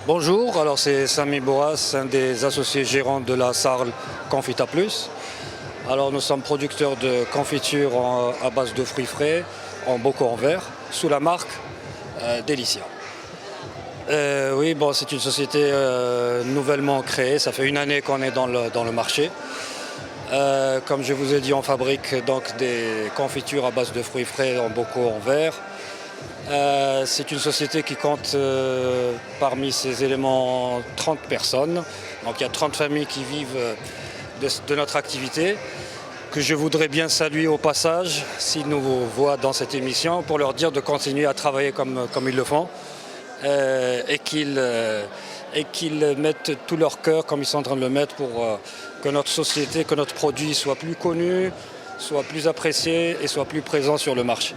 Bonjour, alors c'est Sami Boas, un des associés gérants de la Sarl Confita Plus. Alors nous sommes producteurs de confitures à base de fruits frais en bocaux en verre sous la marque Delicia. Oui, bon, c'est une société nouvellement créée, ça fait une année qu'on est dans le marché. Comme je vous ai dit, on fabrique donc des confitures à base de fruits frais en bocaux en verre. C'est une société qui compte parmi ses éléments 30 personnes. Donc il y a 30 familles qui vivent de notre activité, que je voudrais bien saluer au passage s'ils nous voient dans cette émission pour leur dire de continuer à travailler comme ils le font et qu'ils mettent tout leur cœur comme ils sont en train de le mettre pour que notre société, que notre produit soit plus connu, soit plus apprécié et soit plus présent sur le marché.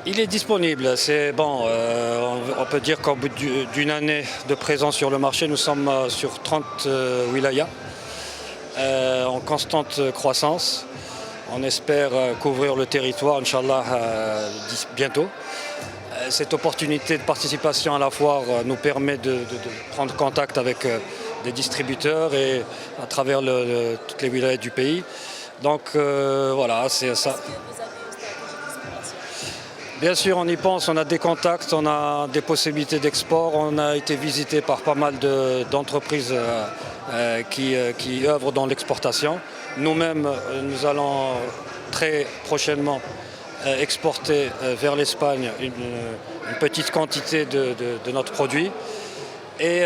Il est disponible, c'est bon, on peut dire qu'au bout d'une année de présence sur le marché, nous sommes sur 30 wilayas en constante croissance. On espère couvrir le territoire, Inch'Allah, bientôt. Cette opportunité de participation à la foire nous permet de prendre contact avec des distributeurs et à travers toutes les wilayas du pays. Donc voilà, c'est ça. Bien sûr, on y pense, on a des contacts, on a des possibilités d'export, on a été visité par pas mal d'entreprises qui œuvrent dans l'exportation. Nous-mêmes, nous allons très prochainement exporter vers l'Espagne une petite quantité de notre produit. Et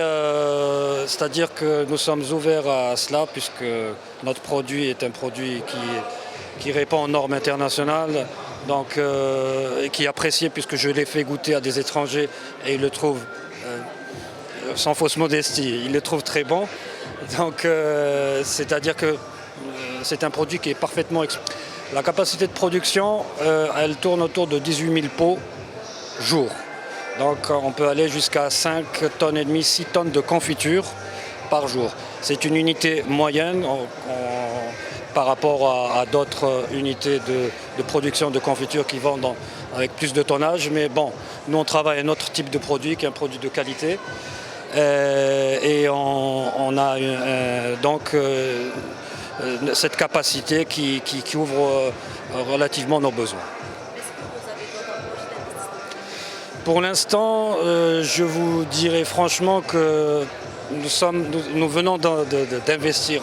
c'est-à-dire que nous sommes ouverts à cela puisque notre produit est un produit qui répond aux normes internationales. Donc, qui est apprécié puisque je l'ai fait goûter à des étrangers et ils le trouvent, sans fausse modestie, ils le trouvent très bon. Donc c'est-à-dire que c'est un produit qui est parfaitement exploité. La capacité de production, elle tourne autour de 18 000 pots jour. Donc on peut aller jusqu'à 5 tonnes et demie, 6 tonnes de confiture par jour. C'est une unité moyenne par rapport à d'autres unités de production de confiture qui vendent avec plus de tonnage. Mais bon, nous on travaille un autre type de produit qui est un produit de qualité. Et on a donc cette capacité qui ouvre relativement nos besoins. Pour l'instant, je vous dirais franchement que nous venons d'investir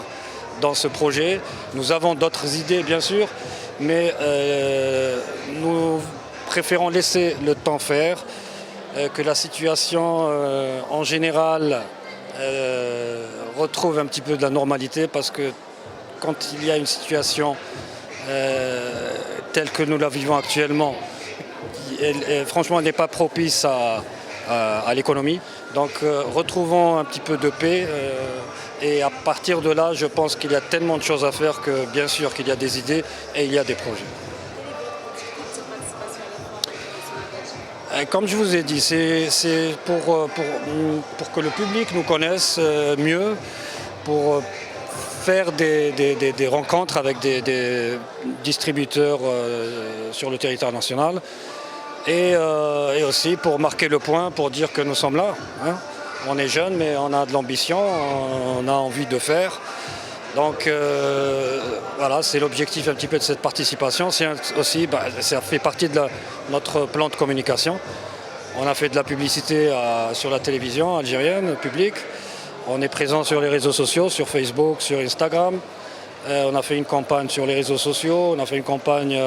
dans ce projet. Nous avons d'autres idées, bien sûr, mais nous préférons laisser le temps faire, que la situation en général retrouve un petit peu de la normalité, parce que quand il y a une situation telle que nous la vivons actuellement, franchement, elle n'est pas propice à l'économie. Donc retrouvons un petit peu de paix et à partir de là, je pense qu'il y a tellement de choses à faire que bien sûr qu'il y a des idées et il y a des projets. Comme je vous ai dit, c'est pour que le public nous connaisse mieux, pour faire des rencontres avec des distributeurs sur le territoire national. Et aussi pour marquer le point, pour dire que nous sommes là. Hein. On est jeunes, mais on a de l'ambition, on a envie de faire. Donc voilà, c'est l'objectif un petit peu de cette participation. C'est aussi, ça fait partie de notre plan de communication. On a fait de la publicité sur la télévision algérienne, publique. On est présent sur les réseaux sociaux, sur Facebook, sur Instagram. On a fait une campagne sur les réseaux sociaux, on a fait une campagne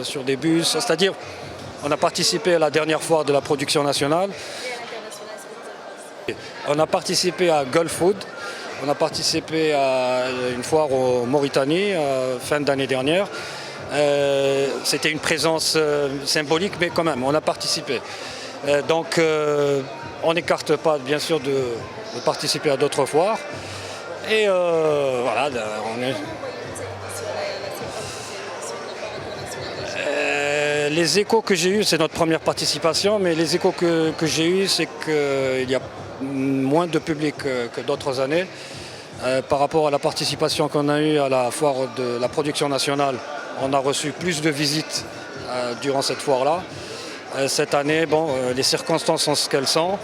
sur des bus, c'est-à-dire on a participé à la dernière foire de la production nationale. On a participé à Gulf Food. On a participé à une foire en Mauritanie, fin d'année dernière. C'était une présence symbolique, mais quand même, on a participé. Donc, on n'écarte pas, bien sûr, de participer à d'autres foires. Et voilà, on est... Les échos que j'ai eus, c'est notre première participation, mais les échos que j'ai eus, c'est qu'il y a moins de public que d'autres années. Par rapport à la participation qu'on a eue à la foire de la production nationale, on a reçu plus de visites durant cette foire-là. Cette année, bon, les circonstances sont ce qu'elles sont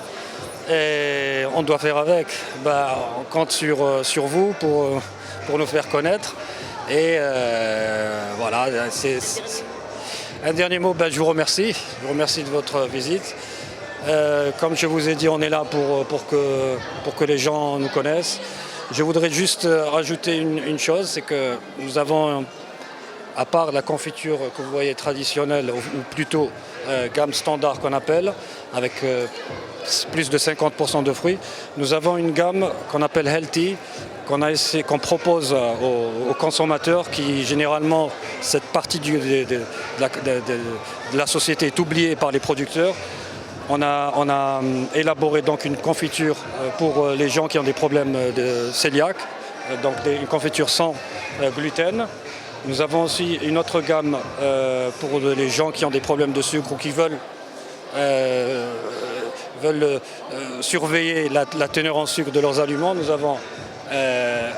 et on doit faire avec. On compte sur vous pour nous faire connaître. Et voilà, un dernier mot, je vous remercie. Je vous remercie de votre visite. Comme je vous ai dit, on est là pour que les gens nous connaissent. Je voudrais juste rajouter une chose, c'est que nous avons, à part la confiture que vous voyez traditionnelle, ou plutôt gamme standard qu'on appelle, avec plus de 50% de fruits, nous avons une gamme qu'on appelle Healthy, qu'on propose aux consommateurs, qui généralement, cette partie de la société est oubliée par les producteurs. On a élaboré donc une confiture pour les gens qui ont des problèmes de cœliaque, donc une confiture sans gluten. Nous avons aussi une autre gamme pour les gens qui ont des problèmes de sucre ou qui veulent surveiller la teneur en sucre de leurs aliments. Nous avons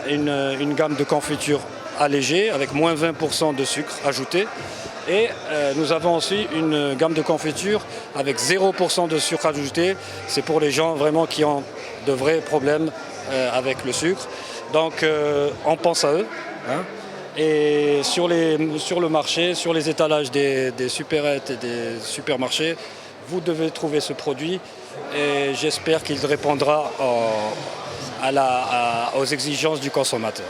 une gamme de confiture allégée avec moins 20% de sucre ajouté. Et nous avons aussi une gamme de confiture avec 0% de sucre ajouté. C'est pour les gens vraiment qui ont de vrais problèmes avec le sucre. Donc on pense à eux. Hein. Et sur le marché, sur les étalages des supérettes et des supermarchés, vous devez trouver ce produit et j'espère qu'il répondra aux exigences du consommateur.